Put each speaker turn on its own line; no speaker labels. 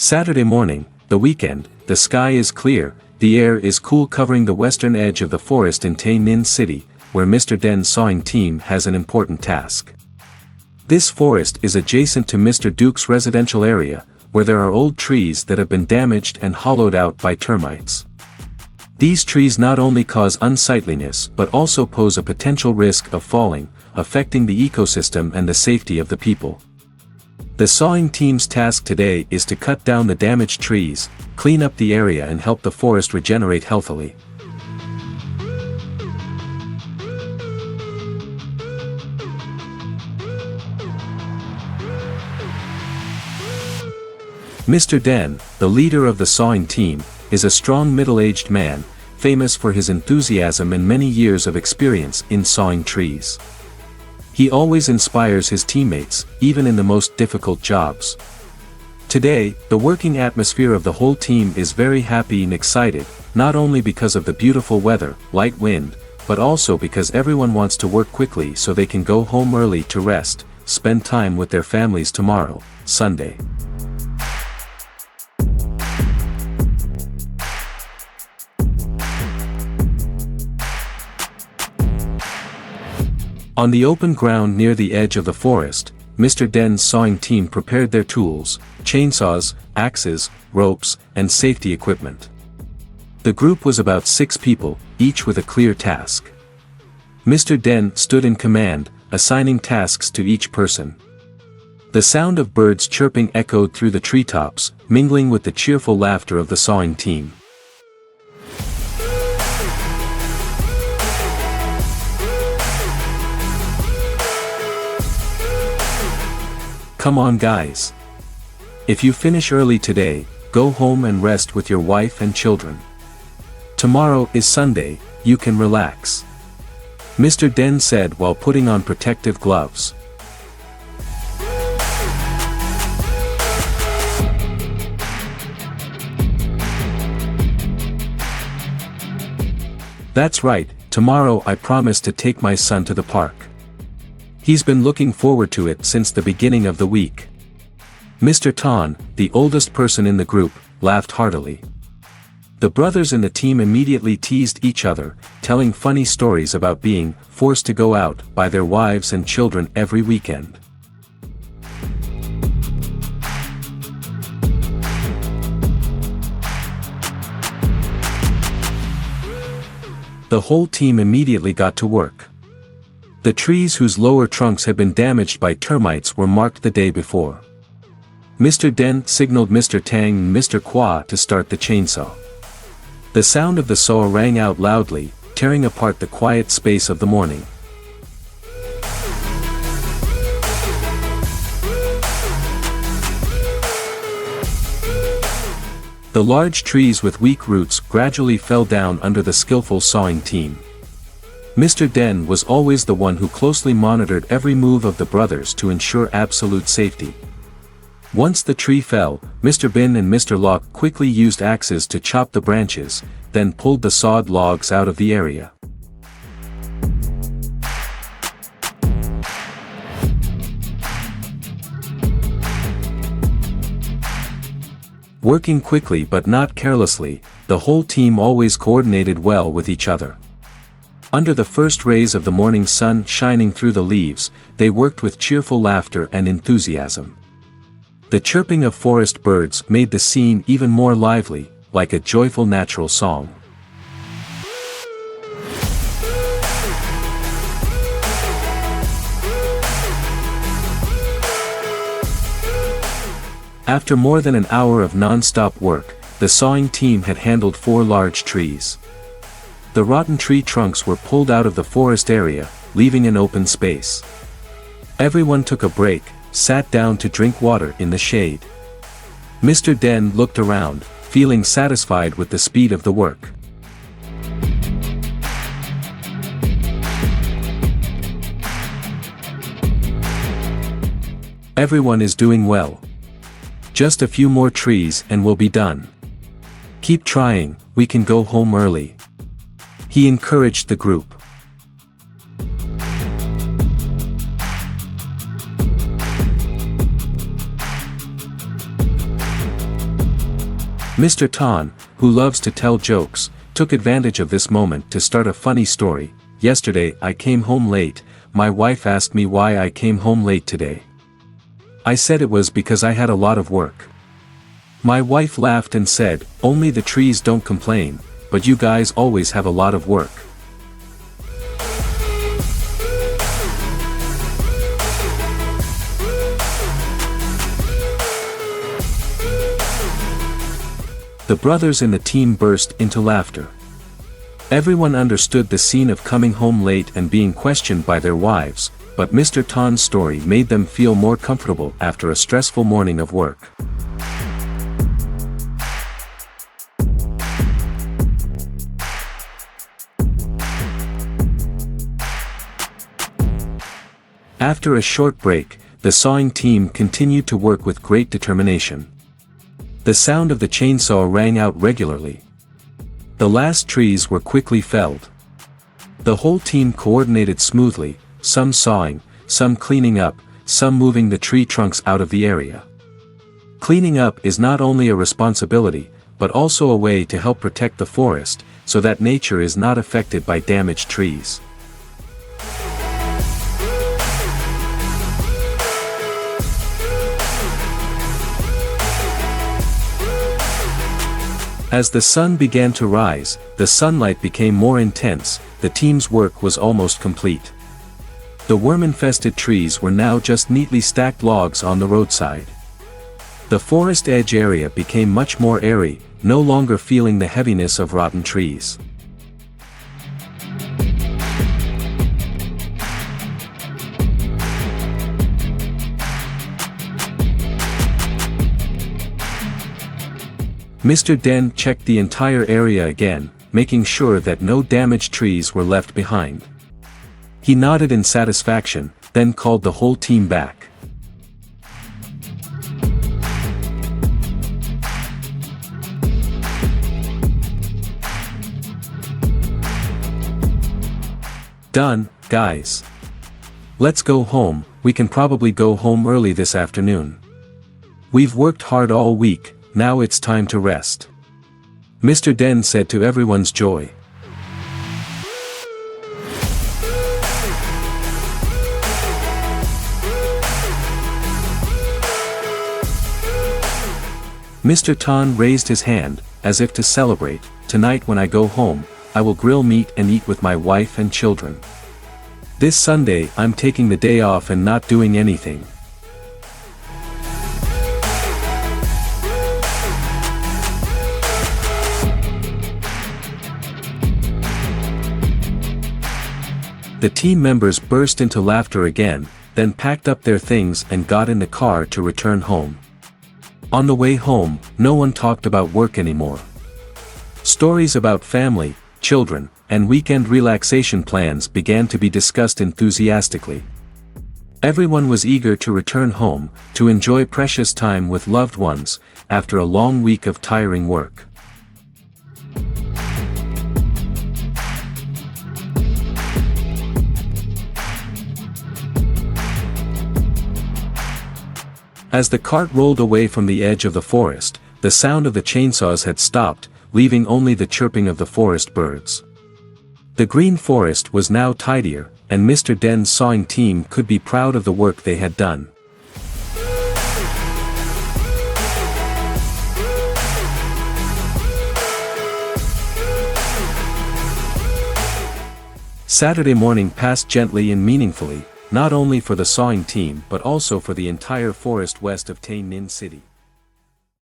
Saturday morning, the weekend, the sky is clear, the air is cool, covering the western edge of the forest in Tay Ninh City, where Mr. Den's sawing team has an important task. This forest is adjacent to Mr. Duke's residential area, where there are old trees that have been damaged and hollowed out by termites. These trees not only cause unsightliness but also pose a potential risk of falling, affecting the ecosystem and the safety of the people. The sawing team's task today is to cut down the damaged trees, clean up the area and help the forest regenerate healthily. Mr. Den, the leader of the sawing team, is a strong middle-aged man, famous for his enthusiasm and many years of experience in sawing trees. He always inspires his teammates, even in the most difficult jobs. Today, the working atmosphere of the whole team is very happy and excited, not only because of the beautiful weather, light wind, but also because everyone wants to work quickly so they can go home early to rest, spend time with their families tomorrow, Sunday. On the open ground near the edge of the forest, Mr. Den's sawing team prepared their tools, chainsaws, axes, ropes, and safety equipment. The group was about 6 people, each with a clear task. Mr. Den stood in command, assigning tasks to each person. The sound of birds chirping echoed through the treetops, mingling with the cheerful laughter of the sawing team. Come on guys. If you finish early today, go home and rest with your wife and children. Tomorrow is Sunday, you can relax. Mr. Den said while putting on protective gloves. That's right, tomorrow I promise to take my son to the park. He's been looking forward to it since the beginning of the week. Mr. Tan, the oldest person in the group, laughed heartily. The brothers in the team immediately teased each other, telling funny stories about being forced to go out by their wives and children every weekend. The whole team immediately got to work. The trees whose lower trunks had been damaged by termites were marked the day before. Mr. Den signaled Mr. Tang and Mr. Kwa to start the chainsaw. The sound of the saw rang out loudly, tearing apart the quiet space of the morning. The large trees with weak roots gradually fell down under the skillful sawing team. Mr. Den was always the one who closely monitored every move of the brothers to ensure absolute safety. Once the tree fell, Mr. Bin and Mr. Locke quickly used axes to chop the branches, then pulled the sawed logs out of the area. Working quickly but not carelessly, the whole team always coordinated well with each other. Under the first rays of the morning sun shining through the leaves, they worked with cheerful laughter and enthusiasm. The chirping of forest birds made the scene even more lively, like a joyful natural song. After more than an hour of non-stop work, the sawing team had handled 4 large trees. The rotten tree trunks were pulled out of the forest area, leaving an open space. Everyone took a break, sat down to drink water in the shade. Mr. Den looked around, feeling satisfied with the speed of the work. Everyone is doing well. Just a few more trees and we'll be done. Keep trying, we can go home early. He encouraged the group. Mr. Tan, who loves to tell jokes, took advantage of this moment to start a funny story. Yesterday I came home late. My wife asked me why I came home late today. I said it was because I had a lot of work. My wife laughed and said, "Only the trees don't complain, but you guys always have a lot of work." The brothers in the team burst into laughter. Everyone understood the scene of coming home late and being questioned by their wives, but Mr. Tan's story made them feel more comfortable after a stressful morning of work. After a short break, the sawing team continued to work with great determination. The sound of the chainsaw rang out regularly. The last trees were quickly felled. The whole team coordinated smoothly, some sawing, some cleaning up, some moving the tree trunks out of the area. Cleaning up is not only a responsibility, but also a way to help protect the forest, so that nature is not affected by damaged trees. As the sun began to rise, the sunlight became more intense. The team's work was almost complete. The worm-infested trees were now just neatly stacked logs on the roadside. The forest edge area became much more airy, no longer feeling the heaviness of rotten trees. Mr. Den checked the entire area again, making sure that no damaged trees were left behind. He nodded in satisfaction, then called the whole team back. "Done, guys. Let's go home. We can probably go home early this afternoon. We've worked hard all week. Now it's time to rest," Mr. Den said to everyone's joy. Mr. Tan raised his hand, as if to celebrate. "Tonight when I go home, I will grill meat and eat with my wife and children. This Sunday I'm taking the day off and not doing anything." The team members burst into laughter again, then packed up their things and got in the car to return home. On the way home, no one talked about work anymore. Stories about family, children, and weekend relaxation plans began to be discussed enthusiastically. Everyone was eager to return home, to enjoy precious time with loved ones, after a long week of tiring work. As the cart rolled away from the edge of the forest, the sound of the chainsaws had stopped, leaving only the chirping of the forest birds. The green forest was now tidier, and Mr. Den's sawing team could be proud of the work they had done. Saturday morning passed gently and meaningfully, not only for the sawing team but also for the entire forest west of Tay Ninh City.